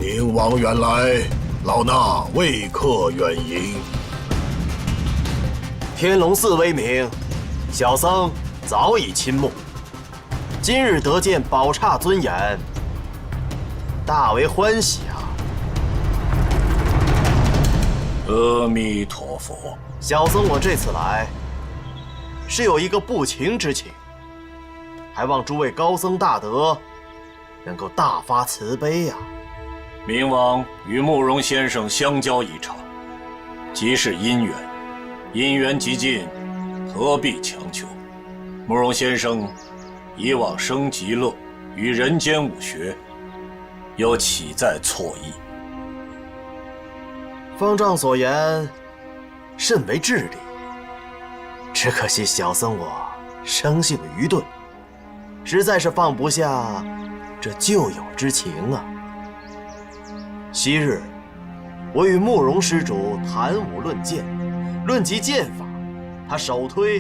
明王远来，老衲为客远迎。天龙寺威名，小僧早已倾慕。今日得见宝刹尊严，大为欢喜啊！阿弥陀佛。小僧我这次来，是有一个不情之请，还望诸位高僧大德能够大发慈悲呀。明王与慕容先生相交一场，即是姻缘，姻缘极尽，何必强求？慕容先生以往生极乐，与人间武学，又岂在错意？方丈所言，甚为至理。只可惜小僧我生性愚钝，实在是放不下这旧友之情啊。昔日我与慕容施主谈武论剑，论及剑法，他首推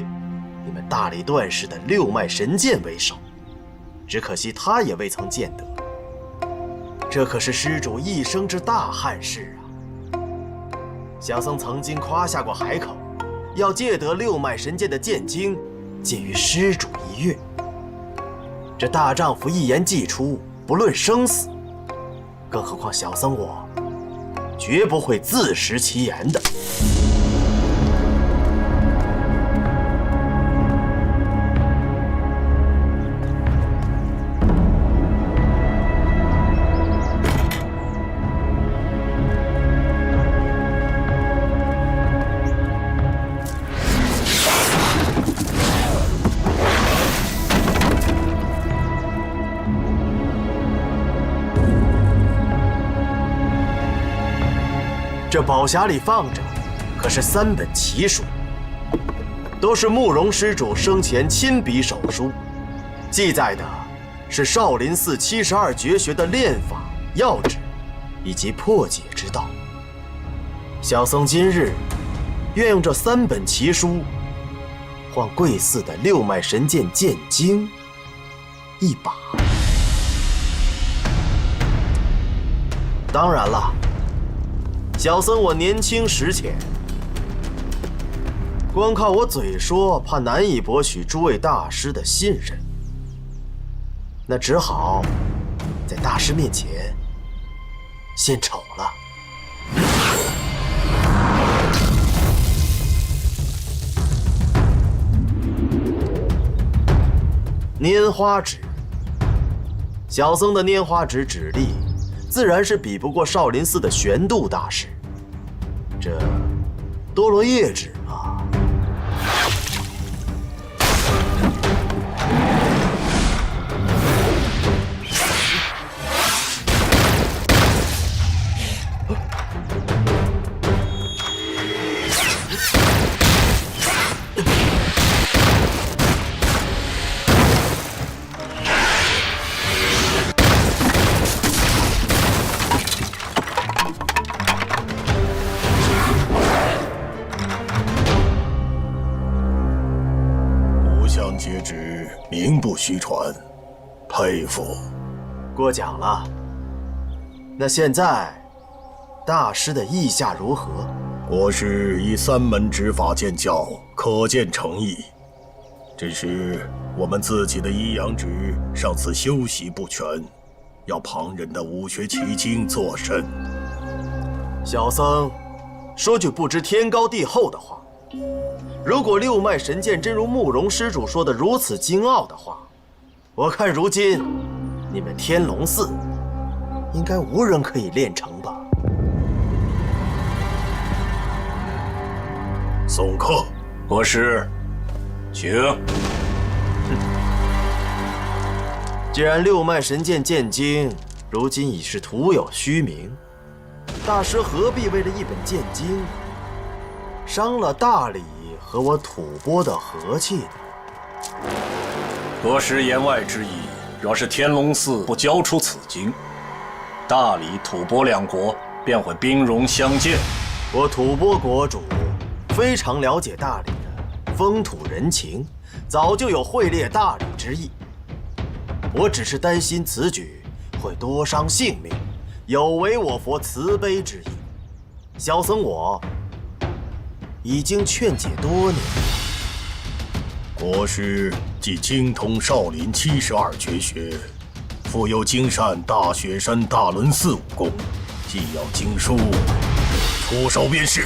你们大理段氏的六脉神剑为首，只可惜他也未曾见得。这可是施主一生之大憾事啊！小僧曾经夸下过海口，要借得六脉神剑的剑经，借于施主一阅。这大丈夫一言既出，不论生死，更何况小僧我绝不会自食其言的。这宝匣里放着，可是3本奇书，都是慕容施主生前亲笔手书，记载的是少林寺72绝学的练法要旨，以及破解之道。小僧今日愿用这3本奇书，换贵寺的六脉神剑剑经一把。当然了，小僧我年轻识浅，光靠我嘴说，怕难以博取诸位大师的信任，那只好在大师面前献丑了。拈花指，小僧的拈花指指力，自然是比不过少林寺的玄度大师。这多罗叶指嘛，皆知名不虚传，佩服。过奖了。那现在大师的意下如何？国师以3门指法见教，可见诚意。只是我们自己的阴阳指上次修习不全，要旁人的武学奇经作甚？小僧说句不知天高地厚的话，如果六脉神剑真如慕容施主说的如此精奥的话，我看如今你们天龙寺应该无人可以练成吧？送客。国师，请。既然六脉神剑剑经如今已是徒有虚名，大师何必为了一本剑经伤了大理和我吐蕃的和气呢？国师言外之意，若是天龙寺不交出此经，大理、吐蕃2国便会兵戎相见。我吐蕃国主非常了解大理的风土人情，早就有会猎大理之意。我只是担心此举会多伤性命，有违我佛慈悲之意。小僧我已经劝解多年。国师既精通少林72绝学，复有精善大雪山大轮寺武功，既要经书，出手便是。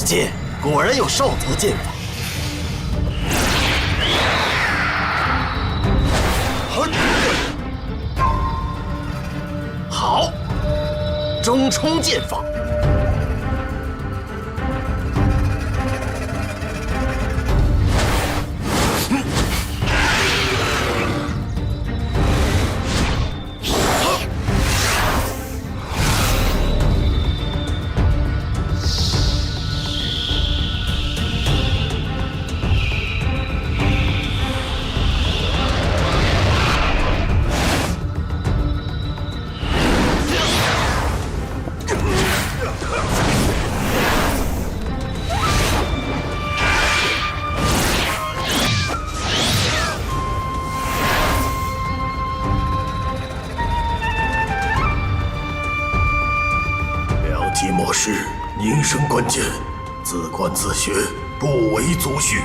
剑果然有少泽剑法。好，中冲剑法。即末世，凝神观剑，自观自学，不为祖训。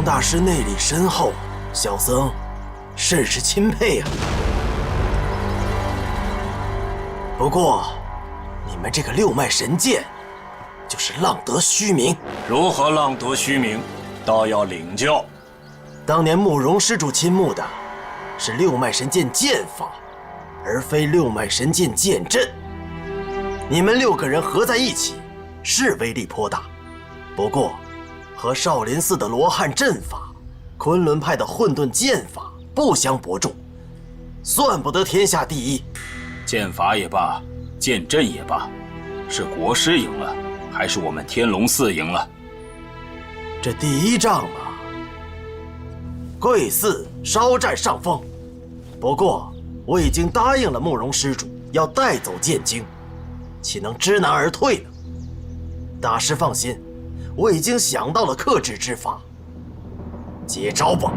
大师内力深厚，小僧甚是钦佩啊。不过，你们这个六脉神剑，就是浪得虚名。如何浪得虚名？倒要领教。当年慕容施主亲慕的是六脉神剑剑法，而非六脉神剑剑阵。你们6个人合在一起，是威力颇大，不过和少林寺的罗汉阵法、昆仑派的混沌剑法不相伯仲，算不得天下第一。剑法也罢，剑阵也罢，是国师赢了，还是我们天龙寺赢了？这第一仗嘛，贵寺稍占上风。不过我已经答应了慕容施主，要带走剑经，岂能知难而退呢？大师放心，我已经想到了克制之法。接招吧！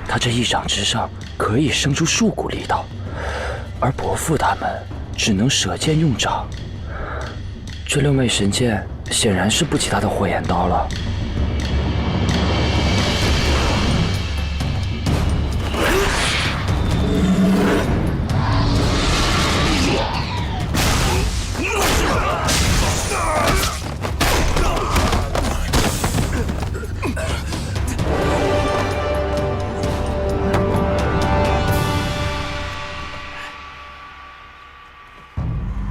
他这一掌之上可以生出数股力道，而伯父他们只能舍剑用掌。这六枚神剑显然是不及他的火焰刀了。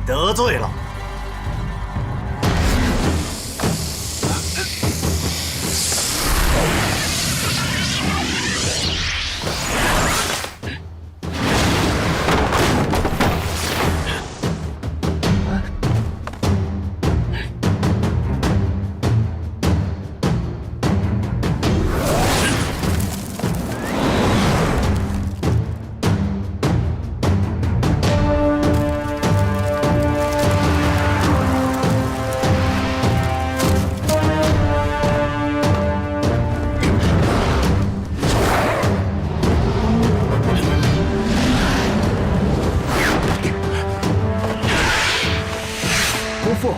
得罪了。伯父，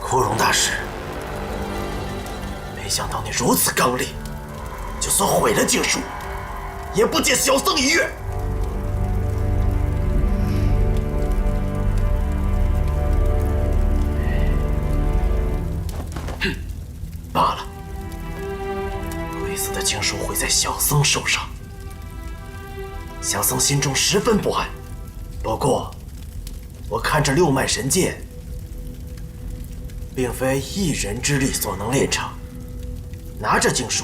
枯荣大师，没想到你如此刚烈，就算毁了经书，也不解小僧一跃。罢了，贵寺的经书毁在小僧手上，小僧心中十分不安。不过，我看这六脉神剑，并非一人之力所能练成，拿着经书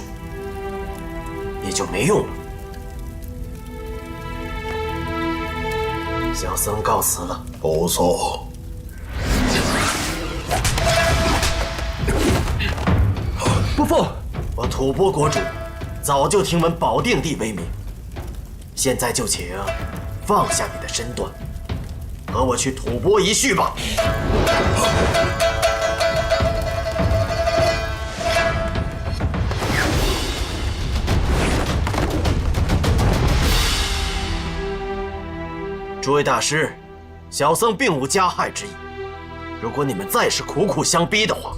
也就没用了。小僧告辞了。不错。伯父，我吐蕃国主早就听闻保定帝威名，现在就请放下你的身段，和我去吐蕃一叙吧。诸位大师，小僧并无加害之意。如果你们再是苦苦相逼的话，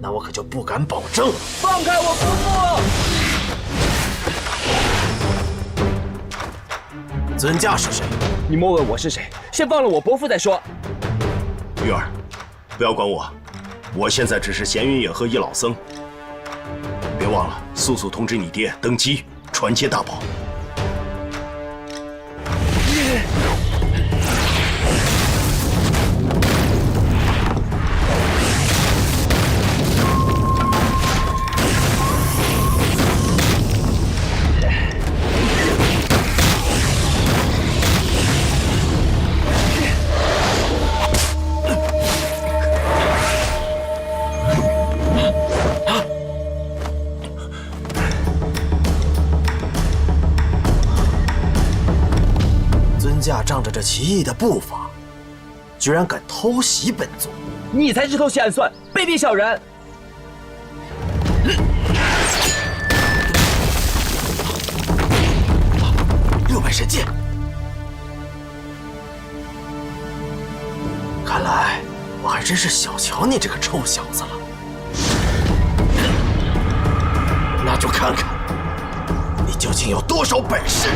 那我可就不敢保证了。放开我伯父！尊驾是谁？你莫问我是谁，先放了我伯父再说。玉儿，不要管我，我现在只是闲云野鹤一老僧。别忘了速速通知你爹登基，传接大宝。尊驾仗着这奇异的步伐，居然敢偷袭本座！你才是偷袭暗算，卑鄙小人！六脉神剑，看来我还真是小瞧你这个臭小子了。那就看看你究竟有多少本事！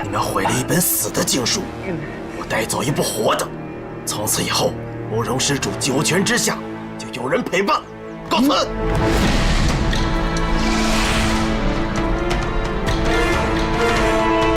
你们毁了一本死的经书，我带走一部活的。从此以后，慕容施主九泉之下就有人陪伴。告辞。